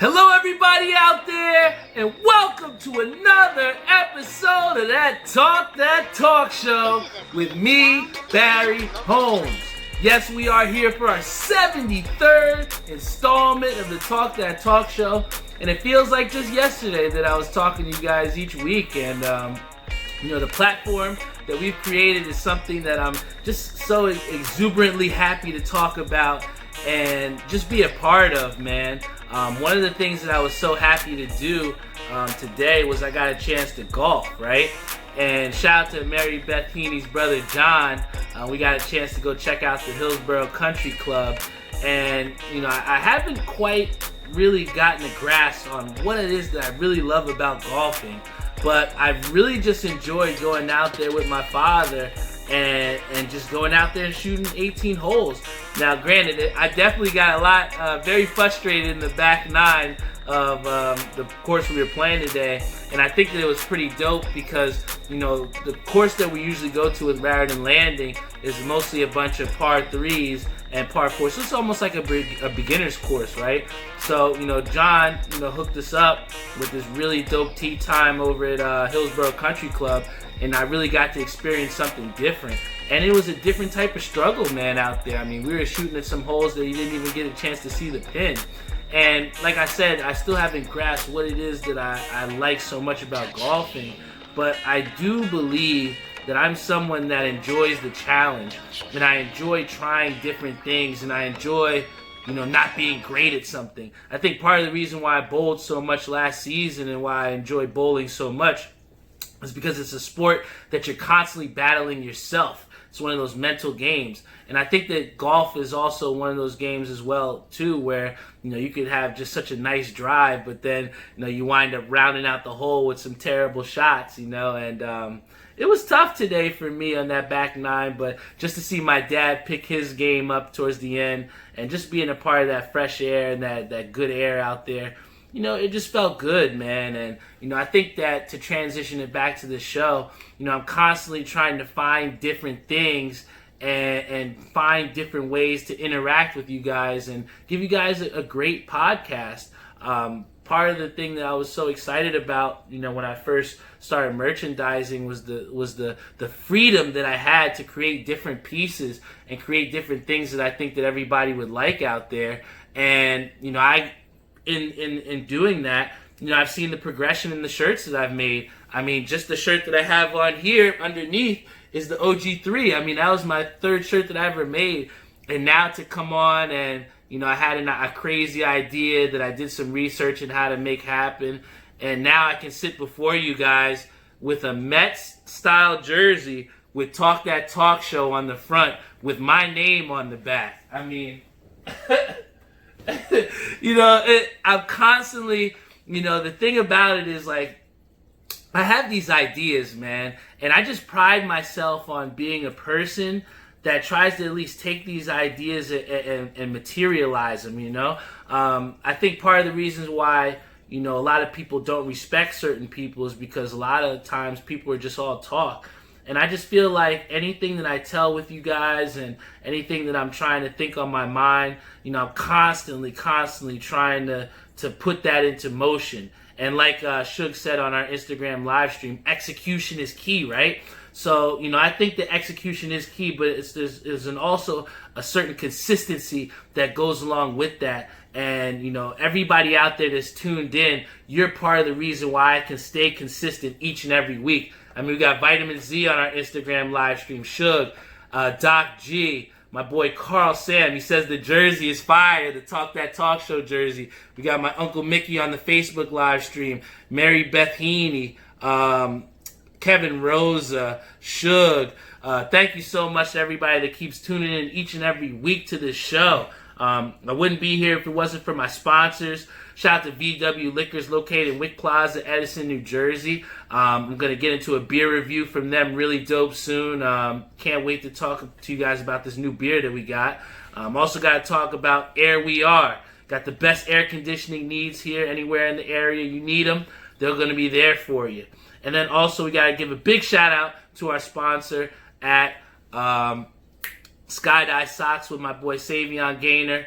Hello everybody out there, and welcome to another episode of That Talk Show with me, Barry Holmes. Yes, we are here for our 73rd installment of the That Talk Show, and it feels like just yesterday that I was talking to you guys each week, and the platform that we've created is something that I'm just so exuberantly happy to talk about and just be a part of, man. One of the things that I was so happy to do today was I got a chance to golf, right? And shout out to Mary Bethany's brother John. We got a chance to go check out the Hillsborough Country Club. And, I haven't quite really gotten a grasp on what it is that I really love about golfing. But I've really just enjoyed going out there with my father and just going out there and shooting 18 holes. Now, granted, I definitely got a lot, very frustrated in the back nine of the course we were playing today. And I think that it was pretty dope because, the course that we usually go to with Raritan Landing is mostly a bunch of par threes and par fours. So it's almost like a beginner's course, right? So, John, hooked us up with this really dope tee time over at Hillsborough Country Club. And I really got to experience something different. And it was a different type of struggle, man, out there. I mean, we were shooting at some holes that you didn't even get a chance to see the pin. And like I said, I still haven't grasped what it is that I like so much about golfing. But I do believe that I'm someone that enjoys the challenge. And I enjoy trying different things. And I enjoy, not being great at something. I think part of the reason why I bowled so much last season and why I enjoy bowling so much is because it's a sport that you're constantly battling yourself. It's one of those mental games. And I think that golf is also one of those games as well, too, where, you could have just such a nice drive, but then, you wind up rounding out the hole with some terrible shots, and it was tough today for me on that back nine, but just to see my dad pick his game up towards the end and just being a part of that fresh air and that good air out there, it just felt good, man. And, I think that to transition it back to the show, I'm constantly trying to find different things and find different ways to interact with you guys and give you guys a great podcast. Part of the thing that I was so excited about, when I first started merchandising was the freedom that I had to create different pieces and create different things that I think that everybody would like out there. And, in doing that, I've seen the progression in the shirts that I've made. I mean, just the shirt that I have on here underneath is the OG3. I mean, that was my third shirt that I ever made. And now to come on and, I had a crazy idea that I did some research on how to make happen. And now I can sit before you guys with a Mets-style jersey with Talk That Talk Show on the front with my name on the back. I mean... I'm constantly, the thing about it is like, I have these ideas, man, and I just pride myself on being a person that tries to at least take these ideas and materialize them, I think part of the reasons why, a lot of people don't respect certain people is because a lot of times people are just all talk. And I just feel like anything that I tell with you guys and anything that I'm trying to think on my mind, I'm constantly trying to put that into motion. And like Suge said on our Instagram live stream, execution is key, right? So, I think that execution is key, but there's also a certain consistency that goes along with that. And, everybody out there that's tuned in, you're part of the reason why I can stay consistent each and every week. I mean, we got Vitamin Z on our Instagram live stream, Suge, Doc G, my boy Carl Sam. He says the jersey is fire, the Talk That Talk Show jersey. We got my Uncle Mickey on the Facebook live stream, Mary Bethany, Kevin Rosa, Suge. Thank you so much to everybody that keeps tuning in each and every week to this show. I wouldn't be here if it wasn't for my sponsors. Shout out to VW Liquors located in Wick Plaza, Edison, New Jersey. I'm going to get into a beer review from them really dope soon. Can't wait to talk to you guys about this new beer that we got. Also got to talk about Air We Are. Got the best air conditioning needs here. Anywhere in the area you need them, they're going to be there for you. And then also we got to give a big shout out to our sponsor at Skydive Socks with my boy Savion Gaynor.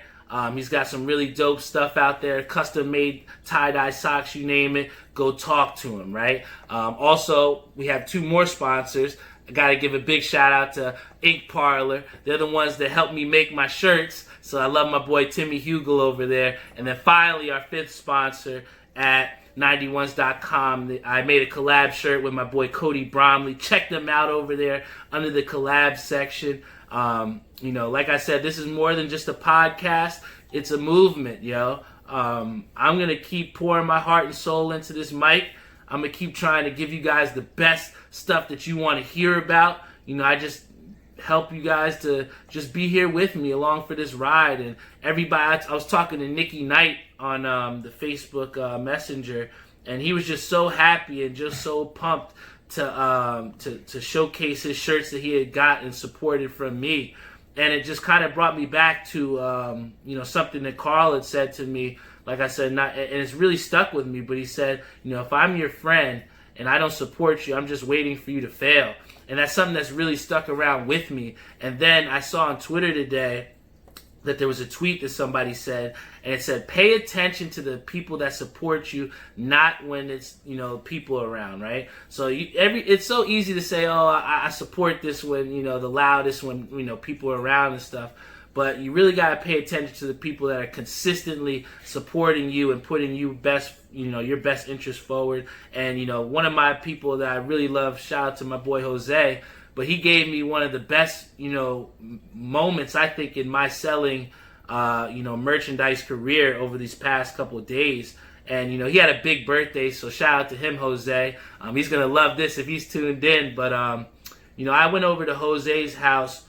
He's got some really dope stuff out there, custom-made tie-dye socks, you name it. Go talk to him, right? Also, we have 2 more sponsors. I got to give a big shout-out to Parlor. They're the ones that helped me make my shirts, so I love my boy Timmy Hugel over there. And then finally, our 5th sponsor at 91s.com. I made a collab shirt with my boy Cody Bromley. Check them out over there under the collab section. Like I said, this is more than just a podcast. It's a movement, yo. I'm going to keep pouring my heart and soul into this mic. I'm going to keep trying to give you guys the best stuff that you want to hear about. I just help you guys to just be here with me along for this ride. And everybody, I was talking to Nicky Knight on the Facebook Messenger, and he was just so happy and just so pumped to showcase his shirts that he had got and supported from me. And it just kind of brought me back to something that Carl had said to me. Like I said, and it's really stuck with me. But he said, if I'm your friend and I don't support you, I'm just waiting for you to fail. And that's something that's really stuck around with me. And then I saw on Twitter today that there was a tweet that somebody said, and it said, pay attention to the people that support you, not when it's, people around, right? So it's so easy to say, oh, I support this when, the loudest, when, people are around and stuff. But you really got to pay attention to the people that are consistently supporting you and putting you best, your best interest forward. And, one of my people that I really love, shout out to my boy Jose, but he gave me one of the best, moments, I think, in my selling, merchandise career over these past couple of days. And, he had a big birthday, so shout out to him, Jose. He's going to love this if he's tuned in. But, I went over to Jose's house,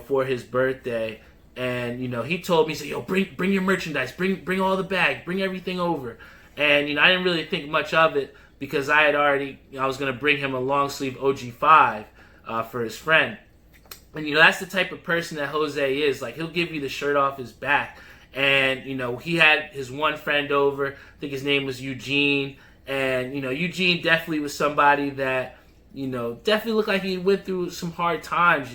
for his birthday. And, he told me, he said, yo, bring your merchandise, bring all the bags, bring everything over. And, I didn't really think much of it because I was going to bring him a long sleeve OG5 for his friend. And, that's the type of person that Jose is. Like, he'll give you the shirt off his back. And, he had his one friend over. I think his name was Eugene. And, Eugene definitely was somebody that, definitely looked like he went through some hard times,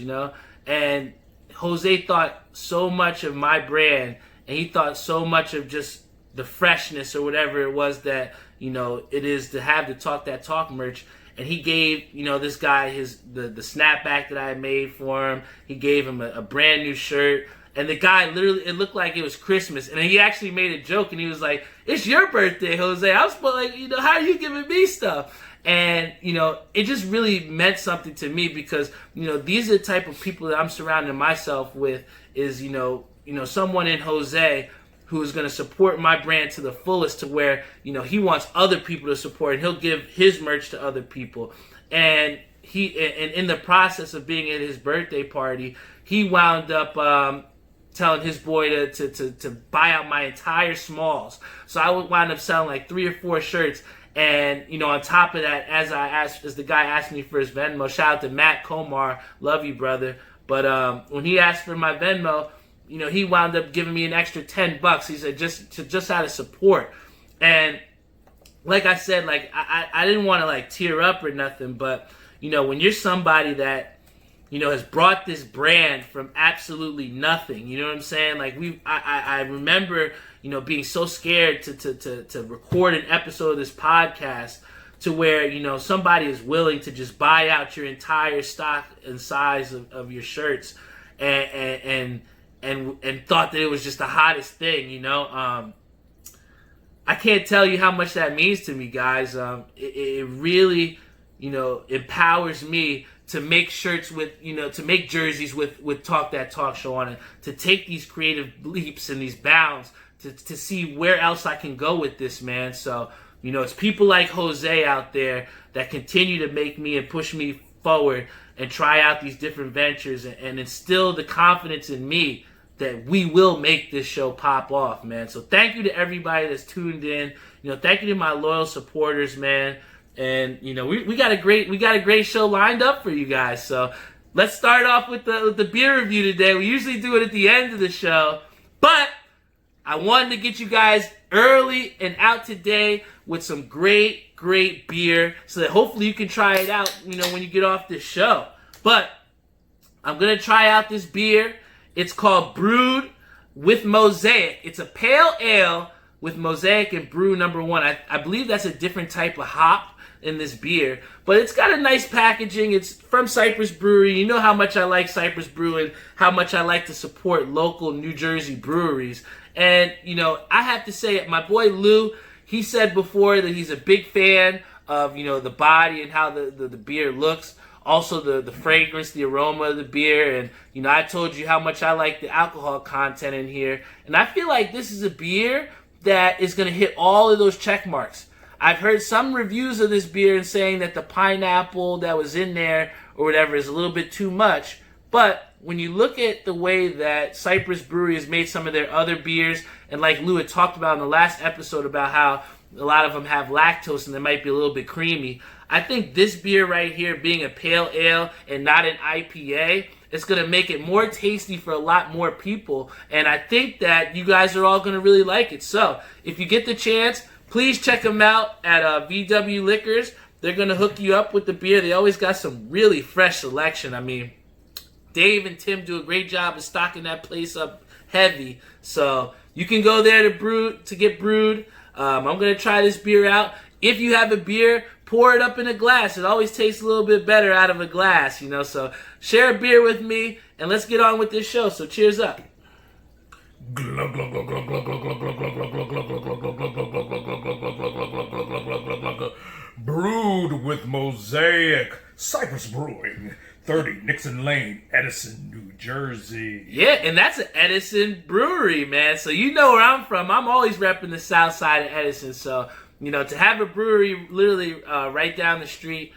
And Jose thought so much of my brand, and he thought so much of just the freshness or whatever it was that, it is to have the Talk That Talk merch. And he gave, this guy the snapback that I had made for him. He gave him a brand new shirt. And the guy literally, it looked like it was Christmas. And he actually made a joke, and he was like, it's your birthday, Jose. I was like, how are you giving me stuff? And, it just really meant something to me because, these are the type of people that I'm surrounding myself with is, someone in Jose who is going to support my brand to the fullest to where, he wants other people to support and he'll give his merch to other people. And in the process of being at his birthday party, he wound up telling his boy to buy out my entire smalls. So I would wind up selling like 3 or 4 shirts. And, on top of that, as the guy asked me for his Venmo, shout out to Matt Komar, love you, brother. But when he asked for my Venmo, he wound up giving me an extra $10. He said just out of support. And like I said, like I didn't want to like tear up or nothing, but when you're somebody that has brought this brand from absolutely nothing, you know what I'm saying? Like I remember being so scared to record an episode of this podcast to where somebody is willing to just buy out your entire stock and size of your shirts and thought that it was just the hottest thing, I can't tell you how much that means to me, guys. It really, empowers me to make shirts with, to make jerseys with Talk That Talk Show on it, to take these creative leaps and these bounds to see where else I can go with this, man. So, it's people like Jose out there that continue to make me and push me forward and try out these different ventures and instill the confidence in me that we will make this show pop off, man. So thank you to everybody that's tuned in. Thank you to my loyal supporters, man. And we got a great show lined up for you guys. So let's start off with the beer review today. We usually do it at the end of the show, but I wanted to get you guys early and out today with some great beer so that hopefully you can try it out, when you get off this show. But I'm gonna try out this beer. It's called Bru'd with Mosaic. It's a pale ale with Mosaic and Brew number 1. I believe that's a different type of hop in this beer, but it's got a nice packaging. It's from Cypress Brewery. You know how much I like Cypress Brew and how much I like to support local New Jersey breweries. And, you know, I have to say, my boy Lou, he said before that he's a big fan of, you know, the body and how the beer looks. Also the fragrance, the aroma of the beer. And, you know, I told you how much I like the alcohol content in here. And I feel like this is a beer that is going to hit all of those check marks. I've heard some reviews of this beer and saying that the pineapple that was in there or whatever is a little bit too much. But when you look at the way that Cypress Brewery has made some of their other beers, and like Lou had talked about in the last episode about how a lot of them have lactose and they might be a little bit creamy, I think this beer right here, being a pale ale and not an IPA, it's going to make it more tasty for a lot more people. And I think that you guys are all going to really like it. So if you get the chance, please check them out at VW Liquors. They're going to hook you up with the beer. They always got some really fresh selection. I mean, Dave and Tim do a great job of stocking that place up heavy. So you can go there to get Bru'd. I'm going to try this beer out. If you have a beer, pour it up in a glass. It always tastes a little bit better out of a glass, you know. So share a beer with me, and let's get on with this show. So cheers up. Brewed with Mosaic, Cypress Brewing, 30 Nixon Lane, Edison, New Jersey. Yeah, and that's an Edison brewery, man. So you know where I'm from. I'm always repping the south side of Edison. So, you know, to have a brewery literally right down the street,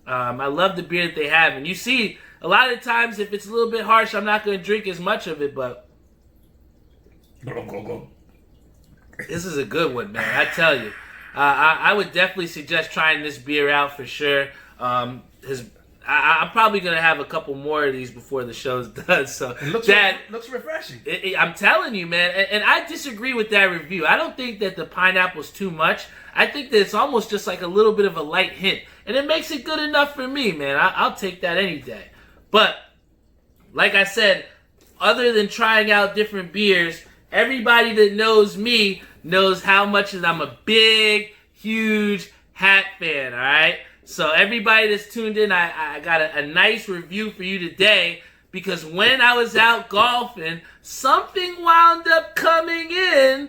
I love the beer that they have. And you see, a lot of times if it's a little bit harsh, I'm not going to drink as much of it, but this is a good one, man. I tell you. I would definitely suggest trying this beer out for sure. I'm probably going to have a couple more of these before the show's done. So it looks refreshing. I'm telling you, man. And I disagree with that review. I don't think that the pineapple's too much. I think that it's almost just like a little bit of a light hint. And it makes it good enough for me, man. I'll take that any day. But, like I said, other than trying out different beers, everybody that knows me knows how much that I'm a big, huge hat fan, all right? So everybody that's tuned in, I got a nice review for you today because when I was out golfing, something wound up coming in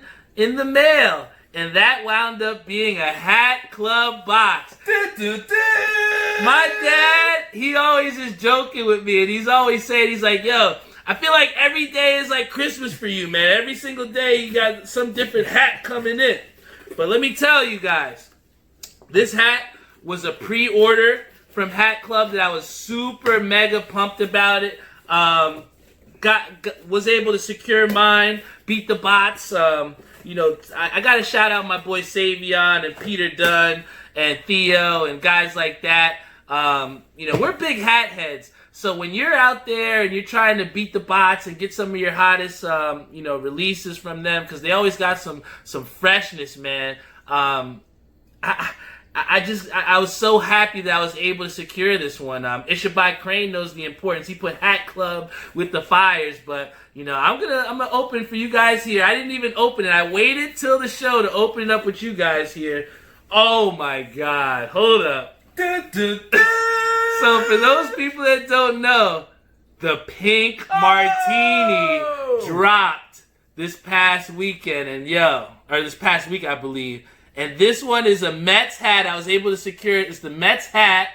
the mail. And that wound up being a Hat Club box. My dad, he always is joking with me, and he's always saying, he's like, yo, I feel like every day is like Christmas for you, man. Every single day you got some different hat coming in. But let me tell you guys, this hat was a pre-order from Hat Club that I was super mega pumped about it. Was able to secure mine, beat the bots. You know, I got to shout out my boy Savion and Peter Dunn and Theo and guys like that. You know, we're big hat heads. So when you're out there and you're trying to beat the bots and get some of your hottest, you know, releases from them, because they always got some freshness, man. I was so happy that I was able to secure this one. Ishabai Crane knows the importance. He put Hat Club with the fires, but you know, I'm gonna open for you guys here. I didn't even open it. I waited till the show to open it up with you guys here. Oh my God! Hold up. So for those people that don't know, the Pink Martini dropped this past weekend, and this past week I believe. And this one is a Mets hat. I was able to secure it. It's the Mets hat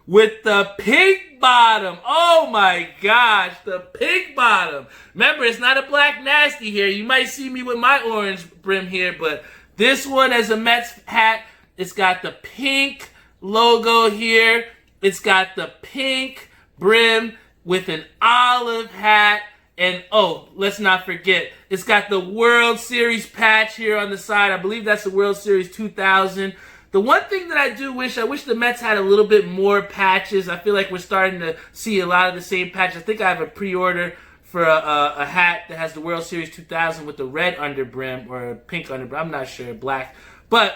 with the pink bottom. Oh my gosh, the pink bottom. Remember, it's not a black nasty here. You might see me with my orange brim here, but this one is a Mets hat. It's got the pink logo here. It's got the pink brim with an olive hat. And, oh, let's not forget, it's got the World Series patch here on the side. I believe that's the World Series 2000. The one thing that I wish the Mets had a little bit more patches. I feel like we're starting to see a lot of the same patches. I think I have a pre-order for a hat that has the World Series 2000 with the red underbrim or a pink underbrim. I'm not sure, black. But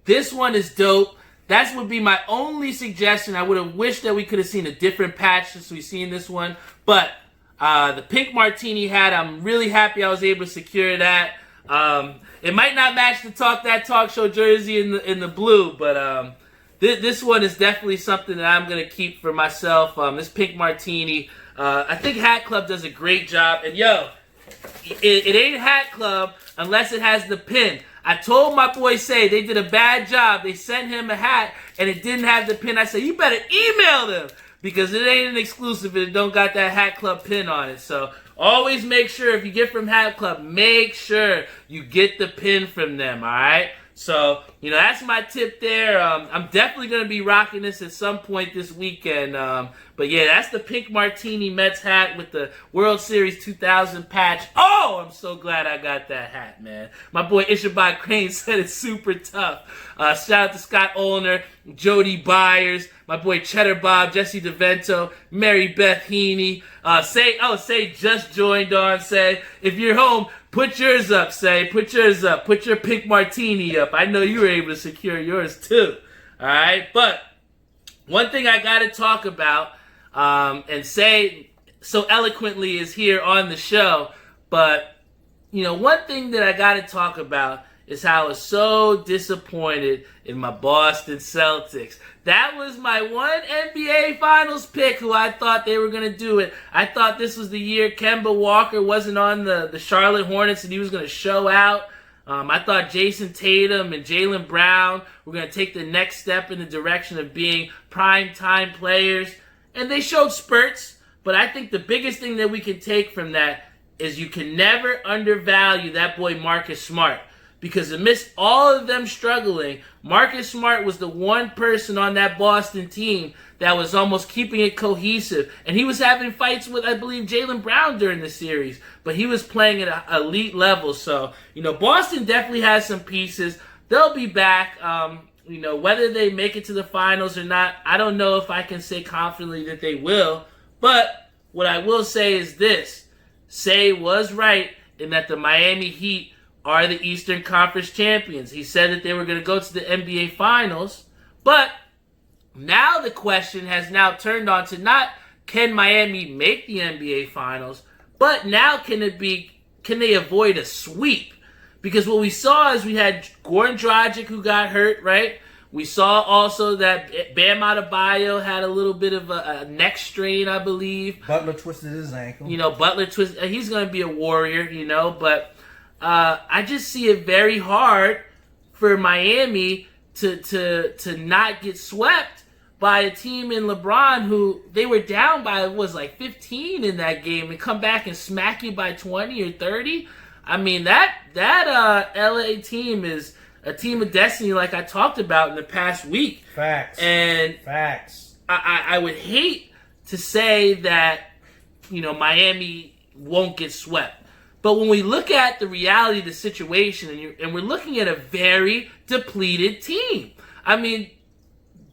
this one is dope. That would be my only suggestion. I would have wished that we could have seen a different patch since we've seen this one. But The pink Martini hat, I'm really happy I was able to secure that. It might not match the Talk That Talk Show jersey in the blue, but this one is definitely something that I'm going to keep for myself. This pink Martini, I think Hat Club does a great job. And yo, it ain't Hat Club unless it has the pin. I told my boy Say they did a bad job. They sent him a hat and it didn't have the pin. I said, you better email them because it ain't an exclusive and it don't got that Hat Club pin on it. So always make sure if you get from Hat Club, make sure you get the pin from them, all right? So, that's my tip there. I'm definitely going to be rocking this at some point this weekend. But yeah, that's the pink Martini Mets hat with the World Series 2000 patch. Oh, I'm so glad I got that hat, man. My boy Ishabod Crane said it's super tough. Shout out to Scott Olner, Jody Byers, my boy Cheddar Bob, Jesse DeVento, Mary Beth Heaney. Say just joined on. Say, if you're home, put yours up, Say. Put yours up. Put your pink Martini up. I know you were able to secure yours too. All right? But one thing I got to talk about, and Say so eloquently is here on the show, but, one thing that I got to talk about is how I was so disappointed in my Boston Celtics. That was my one NBA Finals pick who I thought they were going to do it. I thought this was the year Kemba Walker wasn't on the Charlotte Hornets and he was going to show out. I thought Jason Tatum and Jaylen Brown were going to take the next step in the direction of being prime-time players. And they showed spurts, but I think the biggest thing that we can take from that is you can never undervalue that boy Marcus Smart. Because amidst all of them struggling, Marcus Smart was the one person on that Boston team that was almost keeping it cohesive. And he was having fights with, I believe, Jaylen Brown during the series. But he was playing at an elite level. So, Boston definitely has some pieces. They'll be back. Whether they make it to the finals or not, I don't know if I can say confidently that they will. But what I will say is this. Say was right in that the Miami Heat are the Eastern Conference champions. He said that they were going to go to the NBA Finals, but now the question has now turned on to not can Miami make the NBA Finals, but now can they avoid a sweep? Because what we saw is we had Goran Dragic who got hurt, right? We saw also that Bam Adebayo had a little bit of a neck strain, I believe. Butler twisted his ankle. Butler twisted. He's going to be a warrior, but I just see it very hard for Miami to not get swept by a team in LeBron who they were down by 15 in that game and come back and smack you by 20 or 30. I mean that LA team is a team of destiny, like I talked about in the past week. Facts. And facts. I would hate to say that Miami won't get swept. But when we look at the reality of the situation, and we're looking at a very depleted team. I mean,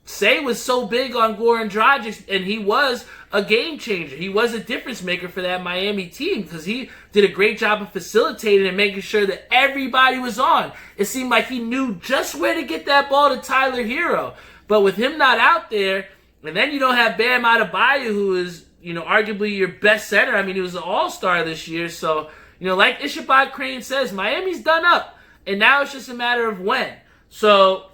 Say was so big on Goran Dragic, and he was a game changer. He was a difference maker for that Miami team because he did a great job of facilitating and making sure that everybody was on. It seemed like he knew just where to get that ball to Tyler Hero. But with him not out there, and then you don't have Bam Adebayo, who is, arguably your best center. I mean, he was an all-star this year, so like Ishabod Crane says, Miami's done up. And now it's just a matter of when. So,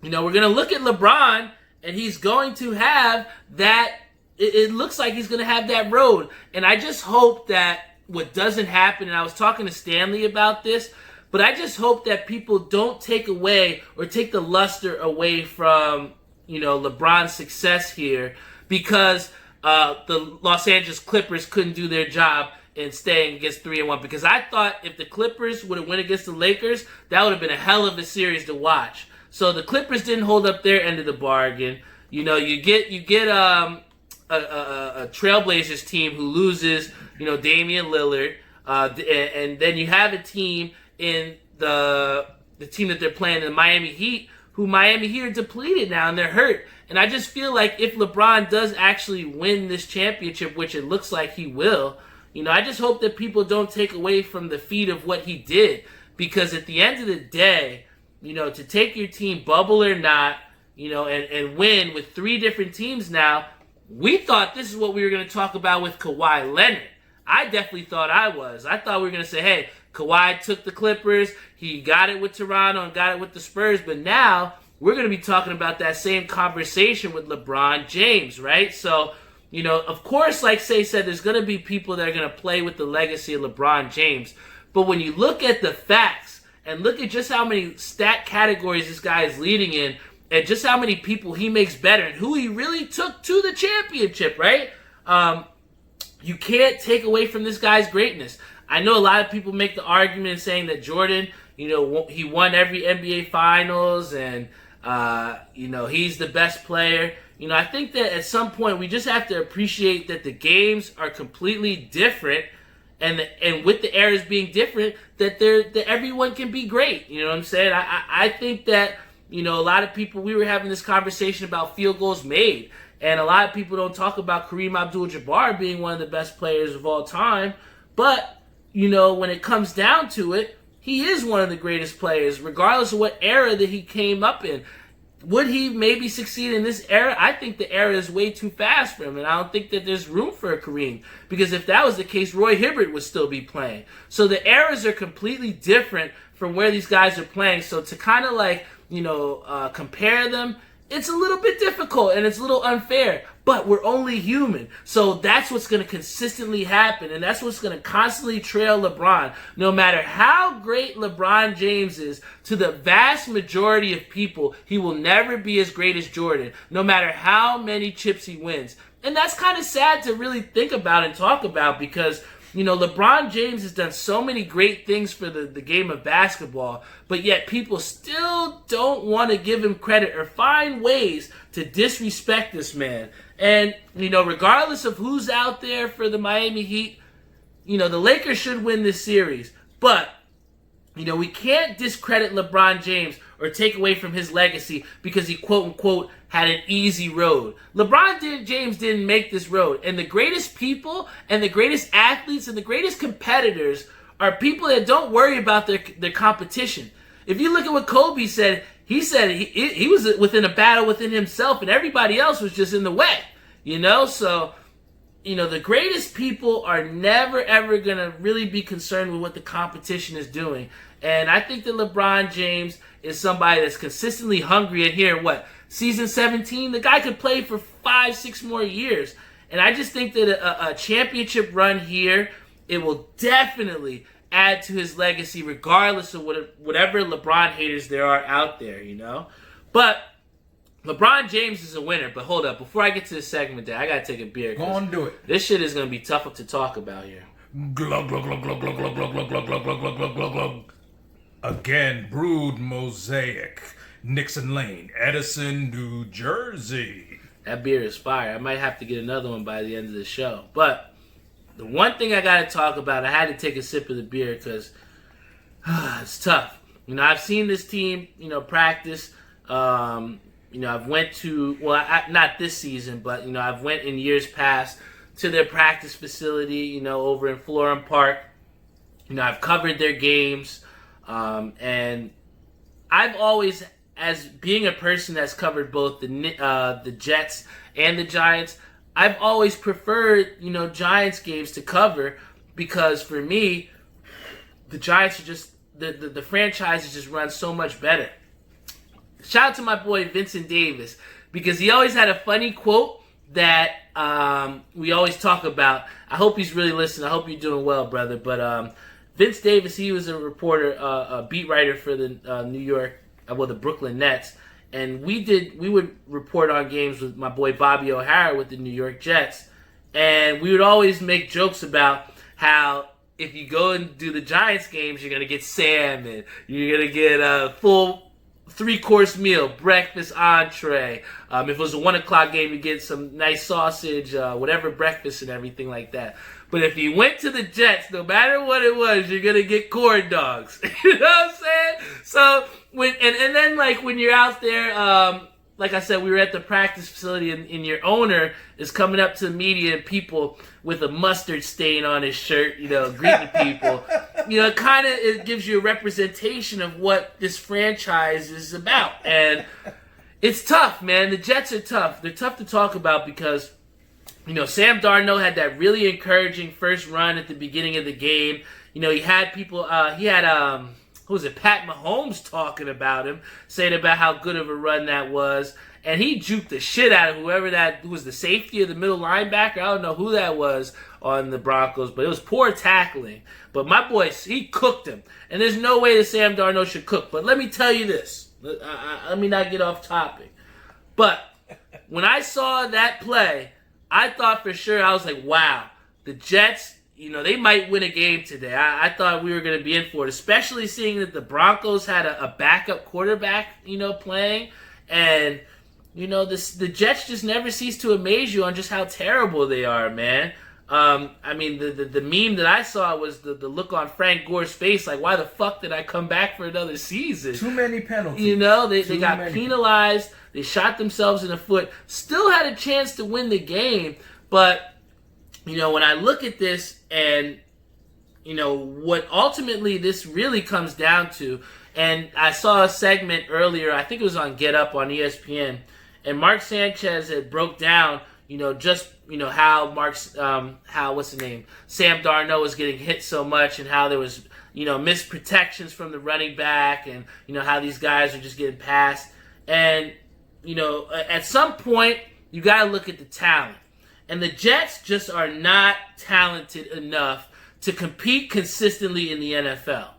we're going to look at LeBron, and he's going to have that. It looks like he's going to have that road. And I just hope that what doesn't happen, and I was talking to Stanley about this, but I just hope that people don't take away or take the luster away from, LeBron's success here because the Los Angeles Clippers couldn't do their job and staying against 3-1, because I thought if the Clippers would have went against the Lakers, that would have been a hell of a series to watch. So the Clippers didn't hold up their end of the bargain. You get a Trailblazers team who loses, Damian Lillard, and then you have a team in the team that they're playing, the Miami Heat, who Miami Heat are depleted now and they're hurt. And I just feel like if LeBron does actually win this championship, which it looks like he will, I just hope that people don't take away from the feat of what he did. Because at the end of the day, to take your team, bubble or not, and win with 3 different teams now, we thought this is what we were going to talk about with Kawhi Leonard. I definitely thought I was. I thought we were going to say, hey, Kawhi took the Clippers, he got it with Toronto and got it with the Spurs, but now we're going to be talking about that same conversation with LeBron James, right? So, of course, like Say said, there's going to be people that are going to play with the legacy of LeBron James, but when you look at the facts and look at just how many stat categories this guy is leading in, and just how many people he makes better and who he really took to the championship, right? You can't take away from this guy's greatness. I know a lot of people make the argument saying that Jordan, he won every NBA Finals and, he's the best player. I think that at some point we just have to appreciate that the games are completely different, and with the eras being different, that everyone can be great. You know what I'm saying? I think that, a lot of people, we were having this conversation about field goals made, and a lot of people don't talk about Kareem Abdul-Jabbar being one of the best players of all time, but, when it comes down to it, he is one of the greatest players, regardless of what era that he came up in. Would he maybe succeed in this era? I think the era is way too fast for him, and I don't think that there's room for a Kareem, because if that was the case, Roy Hibbert would still be playing. So the eras are completely different from where these guys are playing, so to kind of compare them, it's a little bit difficult and it's a little unfair, but we're only human. So that's what's going to consistently happen, and that's what's going to constantly trail LeBron. No matter how great LeBron James is, to the vast majority of people, he will never be as great as Jordan, no matter how many chips he wins. And that's kind of sad to really think about and talk about, because LeBron James has done so many great things for the game of basketball, but yet people still don't want to give him credit or find ways to disrespect this man. And, regardless of who's out there for the Miami Heat, the Lakers should win this series. But, we can't discredit LeBron James or take away from his legacy because he, quote-unquote, had an easy road. James didn't make this road. And the greatest people and the greatest athletes and the greatest competitors are people that don't worry about their competition. If you look at what Kobe said, he said he was within a battle within himself and everybody else was just in the way. So, the greatest people are never, ever going to really be concerned with what the competition is doing. And I think that LeBron James is somebody that's consistently hungry. And here, season 17, the guy could play for 5-6 more years. And I just think that a championship run here, it will definitely add to his legacy, regardless of whatever LeBron haters there are out there, But LeBron James is a winner. But hold up, before I get to this segment there, I got to take a beer. Go on, do it. This shit is going to be tough to talk about here. Glug, glug, glug, glug, glug, glug, glug, glug, glug, glug, glug, glug, glug, glug, glug. Again, Bru'd Mosaic, Nixon Lane, Edison, New Jersey. That beer is fire. I might have to get another one by the end of the show. But the one thing I got to talk about, I had to take a sip of the beer because it's tough. I've seen this team, practice. I've went to, not this season, but, I've went in years past to their practice facility, over in Florham Park. I've covered their games. And I've always, as being a person that's covered both the Jets and the Giants, I've always preferred, Giants games to cover, because for me, the Giants are just, the franchise is just run so much better. Shout out to my boy Vincent Davis, because he always had a funny quote that we always talk about. I hope he's really listening. I hope you're doing well, brother. But Vince Davis, he was a reporter, a beat writer for the the Brooklyn Nets, and we would report on games with my boy Bobby O'Hara with the New York Jets, and we would always make jokes about how if you go and do the Giants games, you're gonna get salmon, you're gonna get a full 3-course meal, breakfast, entree. If it was a 1 o'clock game, you get some nice sausage, whatever breakfast and everything like that. But if you went to the Jets, no matter what it was, you're gonna get corn dogs. You know what I'm saying? So when you're out there, like I said, we were at the practice facility, and your owner is coming up to the media and people with a mustard stain on his shirt, greeting people. It gives you a representation of what this franchise is about. And it's tough, man. The Jets are tough. They're tough to talk about because, Sam Darnold had that really encouraging first run at the beginning of the game. He had people, who was it, Pat Mahomes talking about him, saying about how good of a run that was. And he juked the shit out of who was the safety of the middle linebacker. I don't know who that was on the Broncos, but it was poor tackling. But my boy, he cooked him. And there's no way that Sam Darnold should cook. But let me tell you this. Let me not get off topic. But when I saw that play, I thought for sure, I was like, wow, the Jets, they might win a game today. I thought we were going to be in for it, especially seeing that the Broncos had a backup quarterback, playing. And, the Jets just never cease to amaze you on just how terrible they are, man. The meme that I saw was the look on Frank Gore's face, like, why the fuck did I come back for another season? Too many penalties. They got penalized. They shot themselves in the foot. Still had a chance to win the game. But, when I look at this and, what ultimately this really comes down to, and I saw a segment earlier, I think it was on Get Up on ESPN, and Mark Sanchez had broke down, how Sam Darnold was getting hit so much and how there was, missed protections from the running back and, how these guys are just getting passed. And, at some point, you got to look at the talent. And the Jets just are not talented enough to compete consistently in the NFL.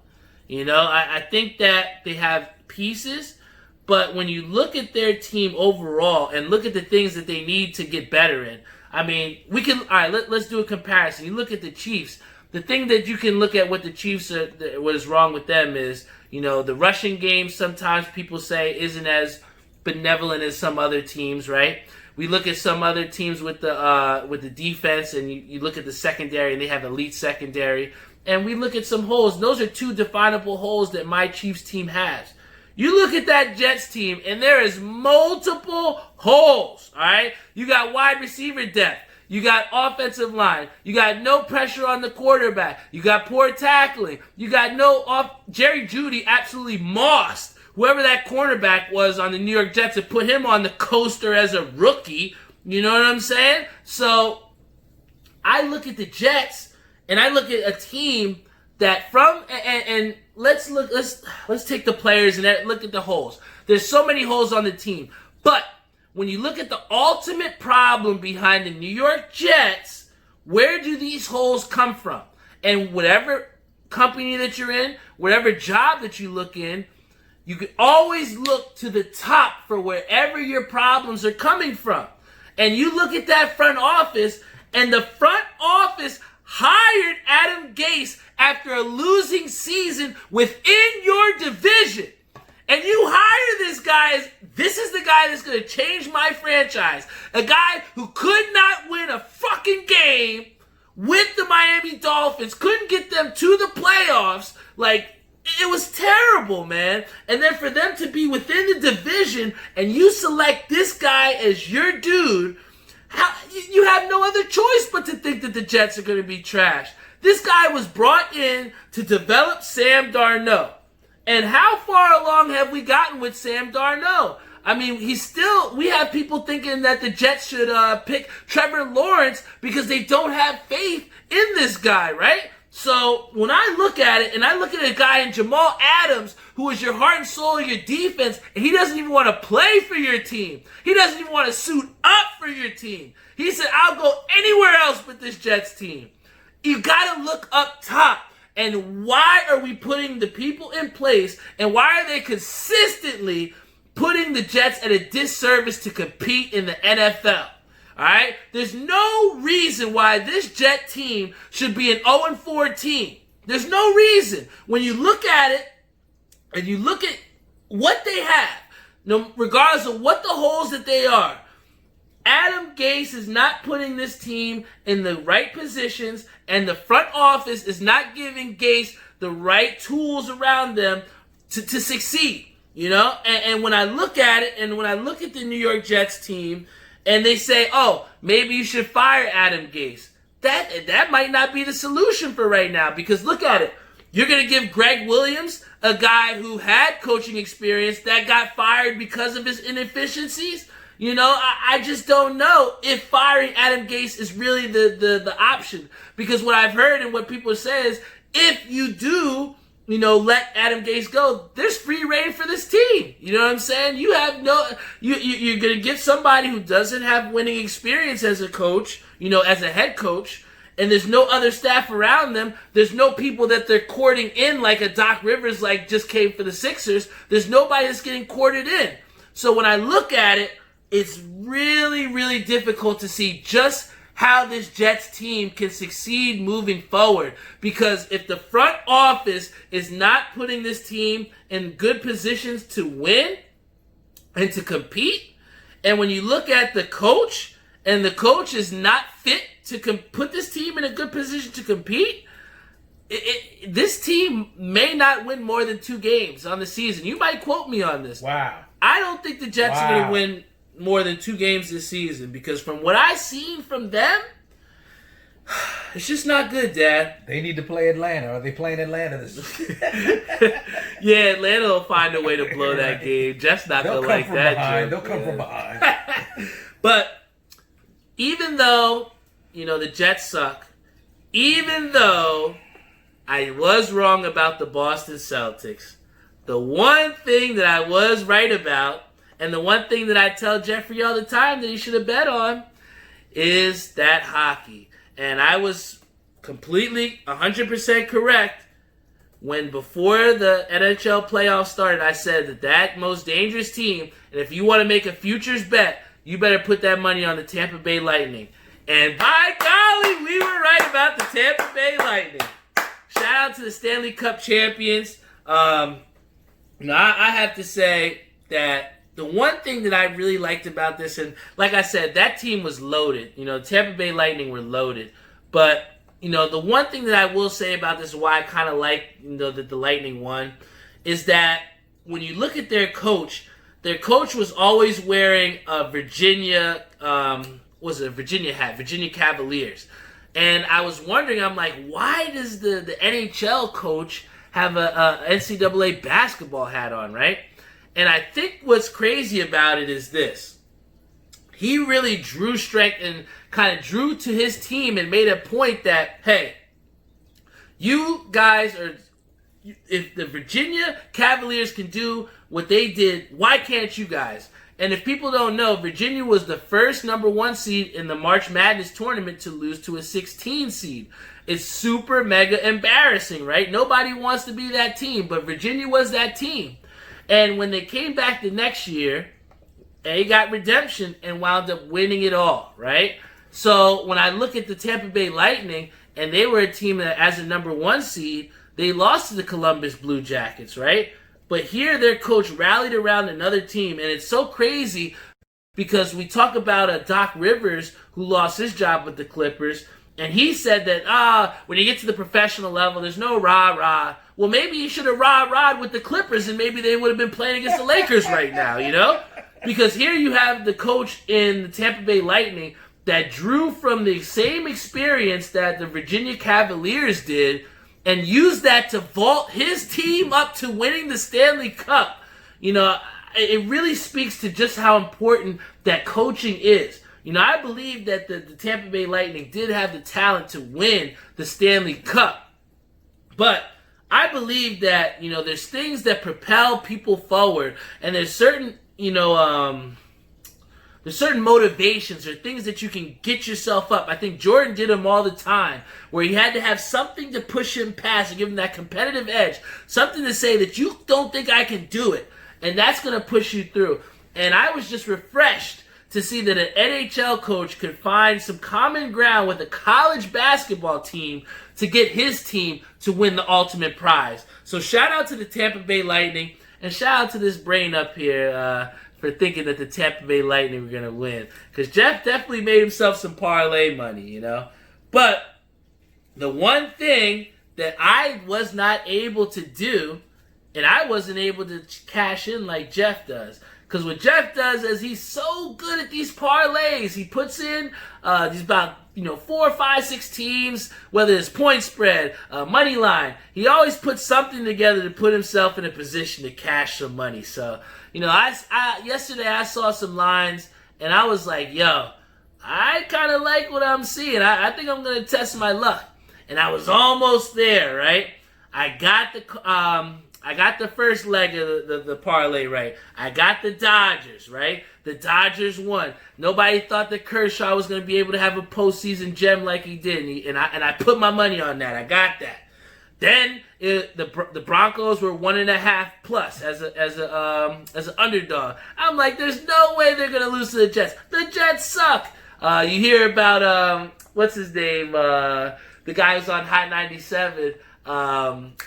I think that they have pieces, but when you look at their team overall and look at the things that they need to get better in, let's do a comparison. You look at the Chiefs. The thing that you can look at what the Chiefs what is wrong with them is, the rushing game sometimes people say isn't as benevolent as some other teams, right? We look at some other teams with the defense, and you look at the secondary, and they have elite secondary. And we look at some holes. Those are two definable holes that my Chiefs team has. You look at that Jets team, and there is multiple holes, all right? You got wide receiver depth. You got offensive line. You got no pressure on the quarterback. You got poor tackling. You got Jerry Jeudy absolutely mossed whoever that cornerback was on the New York Jets and put him on the coaster as a rookie. You know what I'm saying? So I look at the Jets and I look at a team that let's take the players and look at the holes. There's so many holes on the team. But when you look at the ultimate problem behind the New York Jets, where do these holes come from? And whatever company that you're in, whatever job that you look in, you can always look to the top for wherever your problems are coming from. And you look at that front office, and the front office hired Adam Gase after a losing season within your division. And you hire this guy as, this is the guy that's going to change my franchise. A guy who could not win a fucking game with the Miami Dolphins, couldn't get them to the playoffs. It was terrible, man. And then for them to be within the division and you select this guy as your dude, you have no other choice but to think that the Jets are going to be trash. This guy was brought in to develop Sam Darnold. And how far along have we gotten with Sam Darnold? We have people thinking that the Jets should pick Trevor Lawrence because they don't have faith in this guy, right? So when I look at it, and I look at a guy in Jamal Adams, who is your heart and soul of your defense, and he doesn't even want to play for your team. He doesn't even want to suit up for your team. He said, I'll go anywhere else but this Jets team. You got to look up top. And why are we putting the people in place, and why are they consistently putting the Jets at a disservice to compete in the NFL? All right? There's no reason why this Jet team should be an 0-4 team. There's no reason. When you look at it and you look at what they have, regardless of what the holes that they are, Adam Gase is not putting this team in the right positions, and the front office is not giving Gase the right tools around them to succeed. And when I look at it, and when I look at the New York Jets team, and they say, oh, maybe you should fire Adam Gase. That might not be the solution for right now, because look at it. You're going to give Greg Williams, a guy who had coaching experience, that got fired because of his inefficiencies. I just don't know if firing Adam Gase is really the option. Because what I've heard and what people say is, if you do, let Adam Gase go, there's free reign for this team. You know what I'm saying? You have you're going to get somebody who doesn't have winning experience as a coach, as a head coach, and there's no other staff around them. There's no people that they're courting in like a Doc Rivers just came for the Sixers. There's nobody that's getting courted in. So when I look at it, it's really, really difficult to see just how this Jets team can succeed moving forward. Because if the front office is not putting this team in good positions to win and to compete, and when you look at the coach, and the coach is not fit to put this team in a good position to compete, this team may not win more than 2 games on the season. You might quote me on this. Wow. I don't think the Jets are going to win more than 2 games this season, because from what I've seen from them, it's just not good, Dad. They need to play Atlanta. Are they playing Atlanta this year? Yeah, Atlanta will find a way to blow that game. Jeff's not going to like that. They'll come from behind. But even though, the Jets suck, even though I was wrong about the Boston Celtics, the one thing that I was right about, and the one thing that I tell Jeffrey all the time that he should have bet on, is that hockey. And I was completely 100% correct when before the NHL playoffs started, I said that most dangerous team, and if you want to make a futures bet, you better put that money on the Tampa Bay Lightning. And by golly, we were right about the Tampa Bay Lightning. Shout out to the Stanley Cup champions. I have to say that the one thing that I really liked about this, and like I said, that team was loaded. Tampa Bay Lightning were loaded. But, the one thing that I will say about this, why I kind of like, that the Lightning won, is that when you look at their coach was always wearing a Virginia hat, Virginia Cavaliers. And I was wondering, I'm like, why does the NHL coach have a NCAA basketball hat on, right? And I think what's crazy about it is this. He really drew strength and kind of drew to his team and made a point that, hey, you guys are, if the Virginia Cavaliers can do what they did, why can't you guys? And if people don't know, Virginia was the first number 1 seed in the March Madness tournament to lose to a 16 seed. It's super mega embarrassing, right? Nobody wants to be that team, but Virginia was that team. And when they came back the next year, they got redemption and wound up winning it all, right? So when I look at the Tampa Bay Lightning, and they were a team that, as a number 1 seed, they lost to the Columbus Blue Jackets, right? But here their coach rallied around another team, and it's so crazy because we talk about Doc Rivers who lost his job with the Clippers, and he said that, when you get to the professional level, there's no rah-rah. Well, maybe he should have rah-rahed with the Clippers, and maybe they would have been playing against the Lakers right now, Because here you have the coach in the Tampa Bay Lightning that drew from the same experience that the Virginia Cavaliers did and used that to vault his team up to winning the Stanley Cup. It really speaks to just how important that coaching is. I believe that the Tampa Bay Lightning did have the talent to win the Stanley Cup. But I believe that, there's things that propel people forward, and there's certain, there's certain motivations or things that you can get yourself up. I think Jordan did them all the time, where he had to have something to push him past and give him that competitive edge, something to say that you don't think I can do it, and that's going to push you through. And I was just refreshed to see that an NHL coach could find some common ground with a college basketball team to get his team to win the ultimate prize. So shout out to the Tampa Bay Lightning, and shout out to this brain up here for thinking that the Tampa Bay Lightning were going to win. Because Jeff definitely made himself some parlay money, But the one thing that I was not able to do, and I wasn't able to cash in like Jeff does. Because what Jeff does is he's so good at these parlays. He puts in these about 4, 5, 6 teams, whether it's point spread, money line. He always puts something together to put himself in a position to cash some money. So, yesterday I saw some lines, and I was like, yo, I kind of like what I'm seeing. I think I'm going to test my luck. And I was almost there, right? I got the first leg of the parlay right. I got the Dodgers, right? The Dodgers won. Nobody thought that Kershaw was going to be able to have a postseason gem like he did, and I put my money on that. I got that. Then the Broncos were 1.5 plus as an underdog. I'm like, there's no way they're going to lose to the Jets. The Jets suck. You hear about what's his name? The guy who's on Hot 97.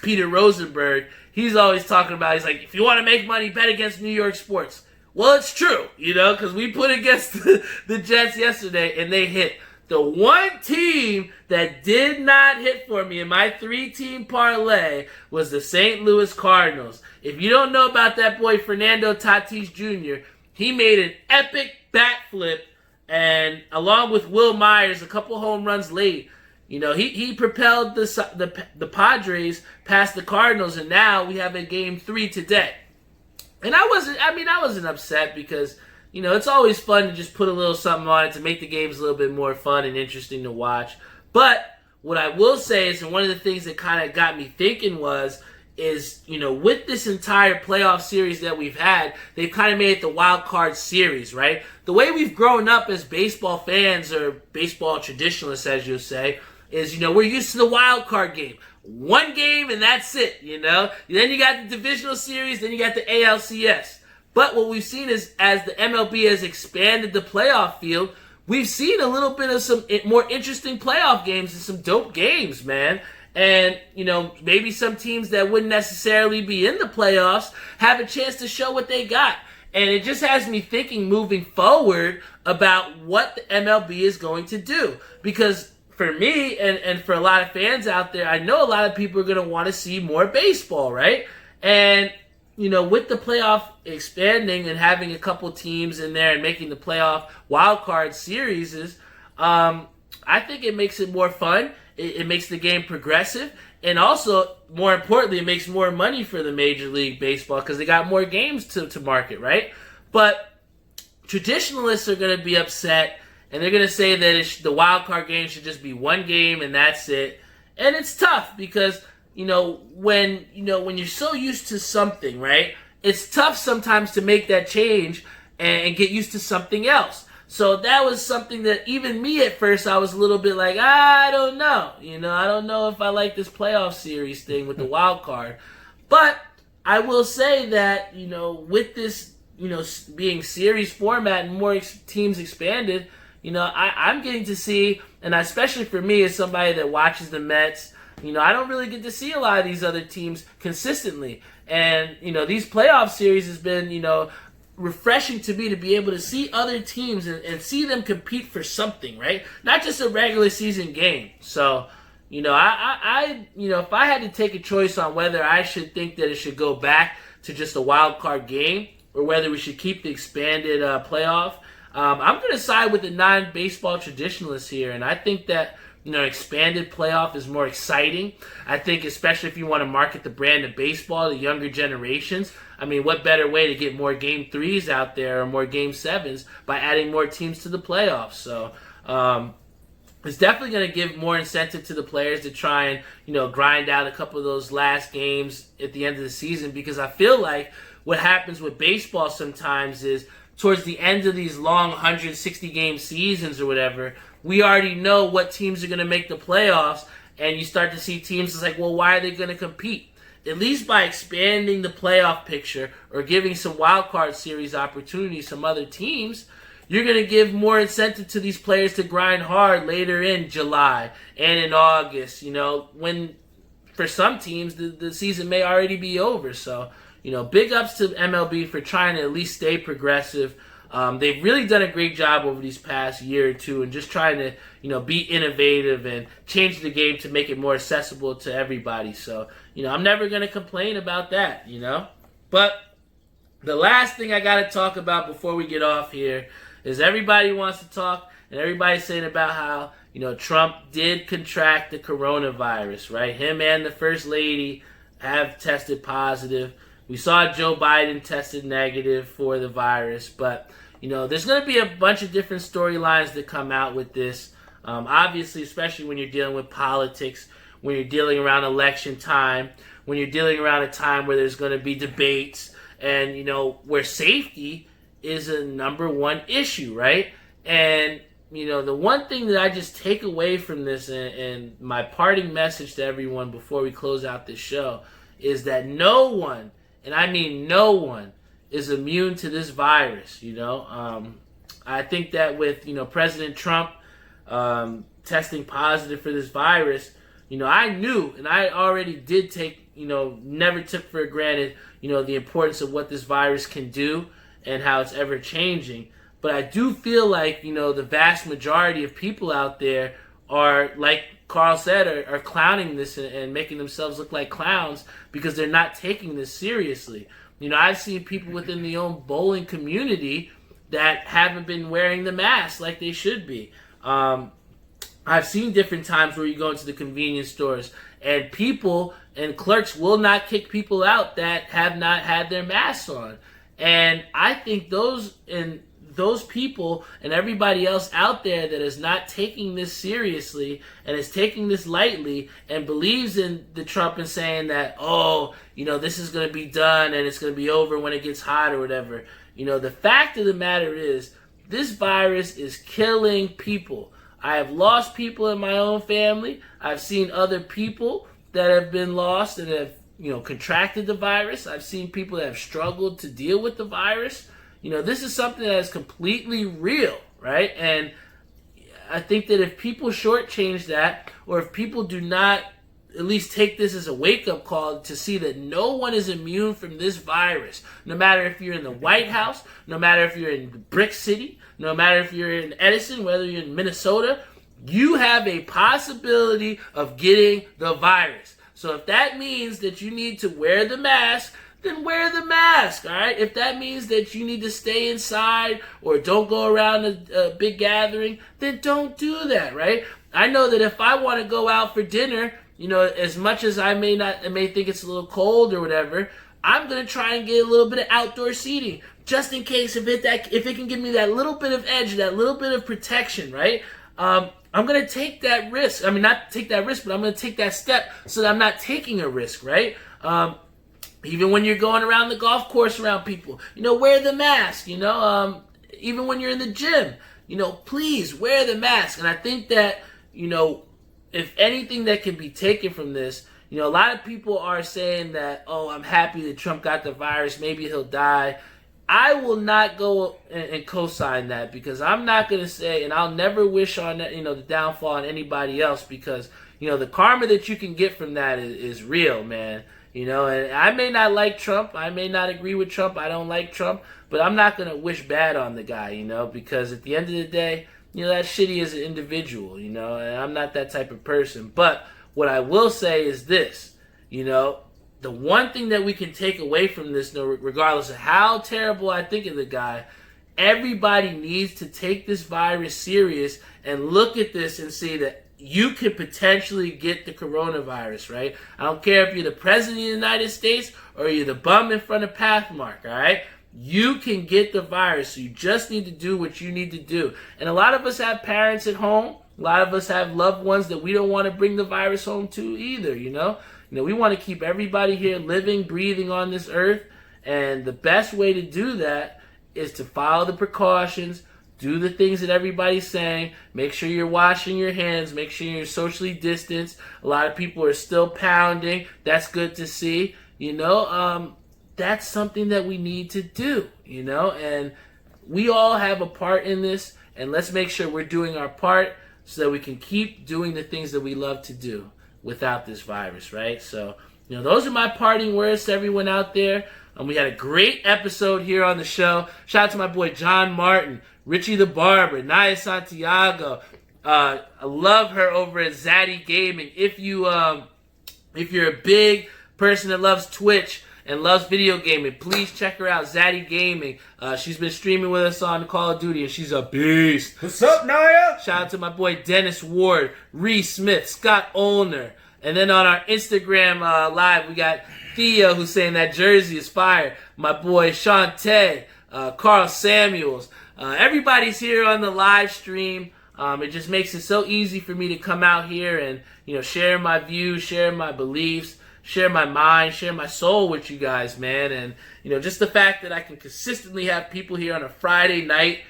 Peter Rosenberg, he's always talking about, he's like, if you want to make money, bet against New York sports. Well, it's true, because we put against the Jets yesterday, and they hit. The one team that did not hit for me in my 3-team parlay was the St. Louis Cardinals. If you don't know about that boy, Fernando Tatis Jr., he made an epic backflip, and along with Will Myers, a couple home runs late, he propelled the Padres past the Cardinals, and now we have a game 3 today. And I wasn't upset because, it's always fun to just put a little something on it to make the games a little bit more fun and interesting to watch. But what I will say is, and one of the things that kind of got me thinking is, with this entire playoff series that we've had, they've kind of made it the wild card series, right? The way we've grown up as baseball fans, or baseball traditionalists, as you'll say, is, we're used to the wild card game. One game and that's it, Then you got the divisional series, then you got the ALCS. But what we've seen is, as the MLB has expanded the playoff field, we've seen a little bit of some more interesting playoff games and some dope games, man. And, maybe some teams that wouldn't necessarily be in the playoffs have a chance to show what they got. And it just has me thinking moving forward about what the MLB is going to do. Because for me and for a lot of fans out there, I know a lot of people are going to want to see more baseball, right? And, with the playoff expanding and having a couple teams in there and making the playoff wild card series, I think it makes it more fun. It makes the game progressive. And also, more importantly, it makes more money for the Major League Baseball because they got more games to market, right? But traditionalists are going to be upset, and they're going to say that the wild card game should just be one game and that's it. And it's tough because, when you're so used to something, right? It's tough sometimes to make that change and get used to something else. So that was something that even me at first, I was a little bit like, I don't know. I don't know if I like this playoff series thing with the wild card. But I will say that, with this, being series format and more teams expanded, I'm getting to see, and especially for me as somebody that watches the Mets, I don't really get to see a lot of these other teams consistently. And, these playoff series has been, refreshing to me to be able to see other teams and see them compete for something, right? Not just a regular season game. So, I if I had to take a choice on whether I should think that it should go back to just a wild card game or whether we should keep the expanded playoff, I'm going to side with the non-baseball traditionalists here, and I think that expanded playoff is more exciting. I think especially if you want to market the brand of baseball to younger generations. I mean, what better way to get more Game 3s out there or more Game 7s by adding more teams to the playoffs? So it's definitely going to give more incentive to the players to try and, grind out a couple of those last games at the end of the season, because I feel like what happens with baseball sometimes is towards the end of these long 160-game seasons or whatever, we already know what teams are going to make the playoffs, and you start to see teams that's like, well, why are they going to compete? At least by expanding the playoff picture or giving some wild card series opportunities, some other teams, you're going to give more incentive to these players to grind hard later in July and in August, when for some teams the season may already be over. So, big ups to MLB for trying to at least stay progressive. They've really done a great job over these past year or two and just trying to, be innovative and change the game to make it more accessible to everybody. So, I'm never going to complain about that, But the last thing I got to talk about before we get off here is everybody wants to talk and everybody's saying about how, Trump did contract the coronavirus, right? Him and the First Lady have tested positive. We saw Joe Biden tested negative for the virus, but, there's going to be a bunch of different storylines that come out with this. Obviously, especially when you're dealing with politics, when you're dealing around election time, when you're dealing around a time where there's going to be debates, and, where safety is a number one issue, right? And, the one thing that I just take away from this, and my parting message to everyone before we close out this show, is that no one, and I mean no one, is immune to this virus, I think that with, President Trump testing positive for this virus, I knew, and I already did take, never took for granted, the importance of what this virus can do and how it's ever changing. But I do feel like, the vast majority of people out there are, like Carl said, are clowning this and making themselves look like clowns because they're not taking this seriously. I've seen people within the own bowling community that haven't been wearing the mask like they should be. I've seen different times where you go into the convenience stores and people and clerks will not kick people out that have not had their masks on. And I think those people and everybody else out there that is not taking this seriously and is taking this lightly and believes in the Trump and saying that, this is going to be done and it's going to be over when it gets hot or whatever. The fact of the matter is this virus is killing people. I have lost people in my own family. I've seen other people that have been lost and have, contracted the virus. I've seen people that have struggled to deal with the virus. This is something that is completely real, right? And I think that if people shortchange that, or if people do not at least take this as a wake-up call to see that no one is immune from this virus, no matter if you're in the White House, no matter if you're in Brick City, no matter if you're in Edison, whether you're in Minnesota, you have a possibility of getting the virus. So if that means that you need to wear the mask, then wear the mask, all right? If that means that you need to stay inside or don't go around a big gathering, then don't do that, right? I know that if I want to go out for dinner, as much as I may think it's a little cold or whatever, I'm going to try and get a little bit of outdoor seating just in case if it can give me that little bit of edge, that little bit of protection, right? I'm going to take that risk. I mean, not take that risk, but I'm going to take that step so that I'm not taking a risk, right? Even when you're going around the golf course around people, wear the mask, even when you're in the gym, please wear the mask. And I think that, if anything that can be taken from this, a lot of people are saying that, I'm happy that Trump got the virus, maybe he'll die. I will not go and co-sign that because I'm not going to say, and I'll never wish on that, the downfall on anybody else because, the karma that you can get from that is real, man. And I may not like Trump. I may not agree with Trump. I don't like Trump. But I'm not going to wish bad on the guy, because at the end of the day, that's shitty as an individual, and I'm not that type of person. But what I will say is this, the one thing that we can take away from this, regardless of how terrible I think of the guy, everybody needs to take this virus serious and look at this and see that you could potentially get the coronavirus, right? I don't care if you're the president of the United States or you're the bum in front of Pathmark, all right? You can get the virus, so you just need to do what you need to do. And a lot of us have parents at home. A lot of us have loved ones that we don't want to bring the virus home to either, we want to keep everybody here living, breathing on this earth. And the best way to do that is to follow the precautions, do the things that everybody's saying, make sure you're washing your hands, make sure you're socially distanced. A lot of people are still pounding. That's good to see, that's something that we need to do, and we all have a part in this, and let's make sure we're doing our part so that we can keep doing the things that we love to do without this virus, right? So, those are my parting words to everyone out there. We had a great episode here on the show. Shout out to my boy John Martin, Richie the Barber, Naya Santiago. I love her over at Zaddy Gaming. If you're a big person that loves Twitch and loves video gaming, please check her out, Zaddy Gaming. She's been streaming with us on Call of Duty, and she's a beast. What's up, Naya? Shout out to my boy Dennis Ward, Reese Smith, Scott Olner. And then on our Instagram live, we got Theo, who's saying that jersey is fire. My boy Shantae, Carl Samuels. Everybody's here on the live stream. It just makes it so easy for me to come out here and, share my views, share my beliefs, share my mind, share my soul with you guys, man. And, just the fact that I can consistently have people here on a Friday night,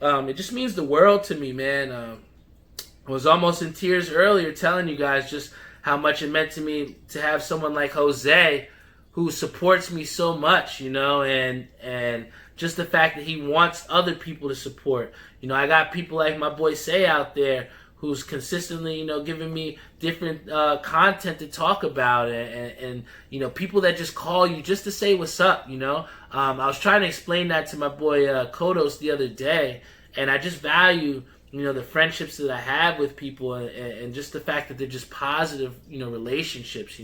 it just means the world to me, man. I was almost in tears earlier telling you guys just how much it meant to me to have someone like Jose who supports me so much, and just the fact that he wants other people to support. I got people like my boy Say out there who's consistently, giving me different content to talk about, and people that just call you just to say what's up, I was trying to explain that to my boy Kodos the other day, and I just value, the friendships that I have with people, and just the fact that they're just positive, relationships,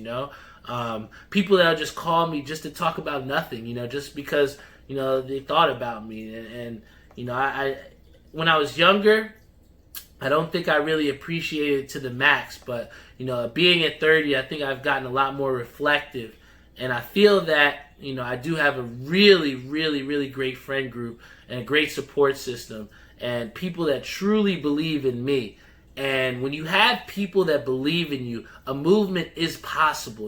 people that'll just call me just to talk about nothing, just because, they thought about me, and I when I was younger, I don't think I really appreciated it to the max, but, being at 30, I think I've gotten a lot more reflective, and I feel that, I do have a really, really, really great friend group and a great support system, and people that truly believe in me. And when you have people that believe in you, a movement is possible,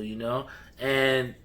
and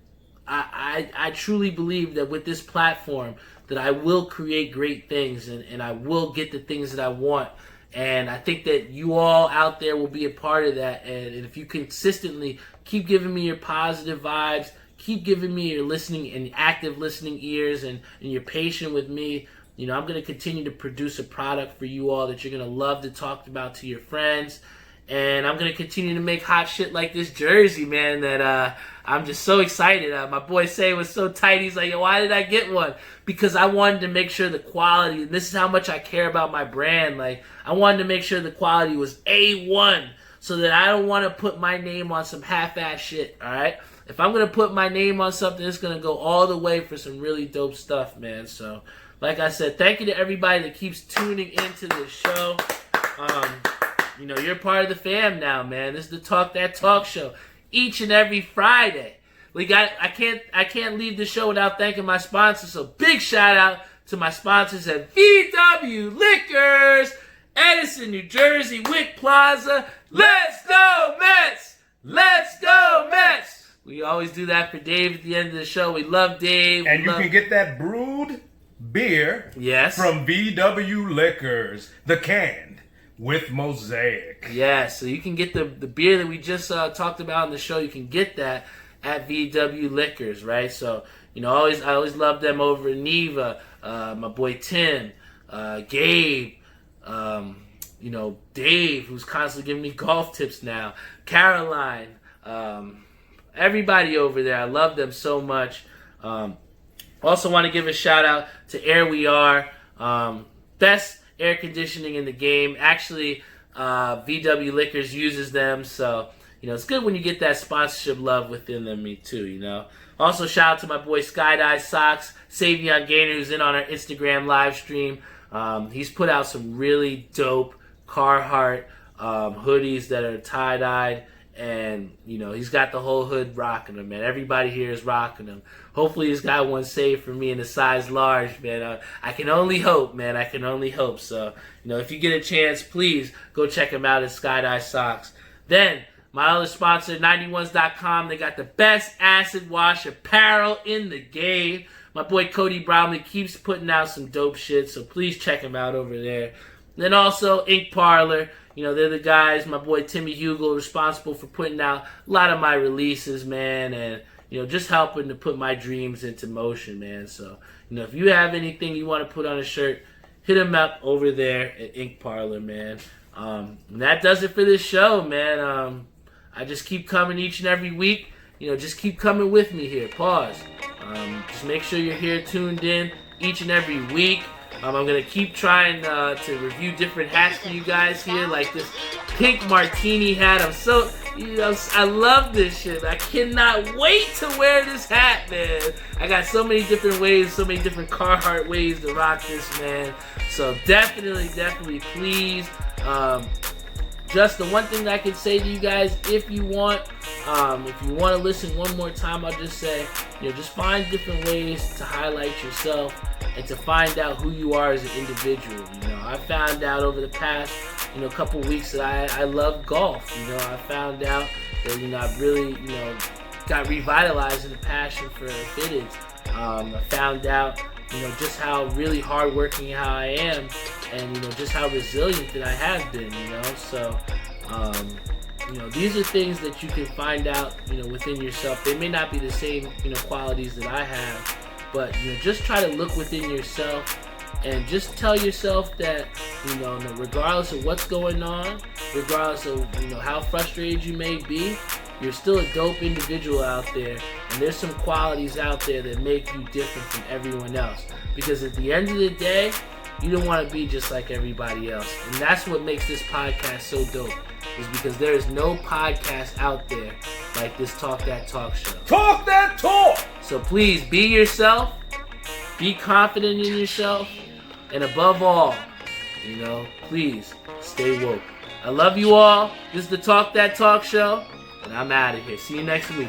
I truly believe that with this platform that I will create great things, and I will get the things that I want. And I think that you all out there will be a part of that. And if you consistently keep giving me your positive vibes, keep giving me your listening and active listening ears, and you're patient with me, I'm going to continue to produce a product for you all that you're going to love to talk about to your friends. And I'm going to continue to make hot shit like this jersey, man, that I'm just so excited. My boy Say was so tight. He's like, yo, why did I get one? Because I wanted to make sure the quality, and this is how much I care about my brand. Like, I wanted to make sure the quality was A1, so that I don't want to put my name on some half-ass shit, all right? If I'm going to put my name on something, it's going to go all the way for some really dope stuff, man. So, like I said, thank you to everybody that keeps tuning into this show. You're part of the fam now, man. This is the Talk That Talk show each and every Friday. I can't leave the show without thanking my sponsors. So big shout out to my sponsors at VW Liquors, Edison, New Jersey, Wick Plaza. Let's go Mets! Let's go Mets! We always do that for Dave at the end of the show. We love Dave. And you can get that Bru'd beer, yes, from VW Liquors, the canned with Mosaic. Yes, so you can get the beer that we just talked about on the show. You can get that at VW Liquors, right? So, I always love them over in Neva. My boy Tim, Gabe, Dave, who's constantly giving me golf tips now, Caroline, everybody over there. I love them so much. Also want to give a shout out to Air We Are, best air conditioning in the game. Actually, VW Liquors uses them, so it's good when you get that sponsorship love within them. Me too, Also, shout out to my boy Skydive Socks, Savion Gaynor, who's in on our Instagram live stream. He's put out some really dope Carhartt hoodies that are tie-dyed, and he's got the whole hood rocking them, man. Everybody here is rocking them. Hopefully he's got one saved for me in a size large, man. I can only hope, man. I can only hope. So, if you get a chance, please go check him out at Skydive Socks. Then, my other sponsor, 91s.com. They got the best acid wash apparel in the game. My boy Cody Brownlee keeps putting out some dope shit, so please check him out over there. Then also, Ink Parlor. They're the guys, my boy Timmy Hugel, responsible for putting out a lot of my releases, man, and, just helping to put my dreams into motion, man. So, if you have anything you want to put on a shirt, hit them up over there at Ink Parlor, man. And that does it for this show, man. I just keep coming each and every week. Just keep coming with me here. Pause. Just make sure you're here tuned in each and every week. I'm going to keep trying to review different hats for you guys here, like this pink Martini hat. I love this shit. I cannot wait to wear this hat, man. I got so many different ways, so many different Carhartt ways to rock this, man. So definitely, please. Just the one thing that I can say to you guys, if you want to listen one more time, I'll just say, just find different ways to highlight yourself and to find out who you are as an individual. I found out over the past, couple weeks that I love golf. I found out that, I've really, got revitalized in the passion for fitness. I found out, just how really hardworking how I am, and, just how resilient that I have been, So, these are things that you can find out, within yourself. They may not be the same, qualities that I have, but, just try to look within yourself and just tell yourself that, regardless of what's going on, regardless of, how frustrated you may be, you're still a dope individual out there, and there's some qualities out there that make you different from everyone else. Because at the end of the day, you don't want to be just like everybody else. And that's what makes this podcast so dope, is because there is no podcast out there like this Talk That Talk show. Talk that talk! So please, be yourself, be confident in yourself, and above all, please stay woke. I love you all. This is the Talk That Talk show, and I'm out of here. See you next week.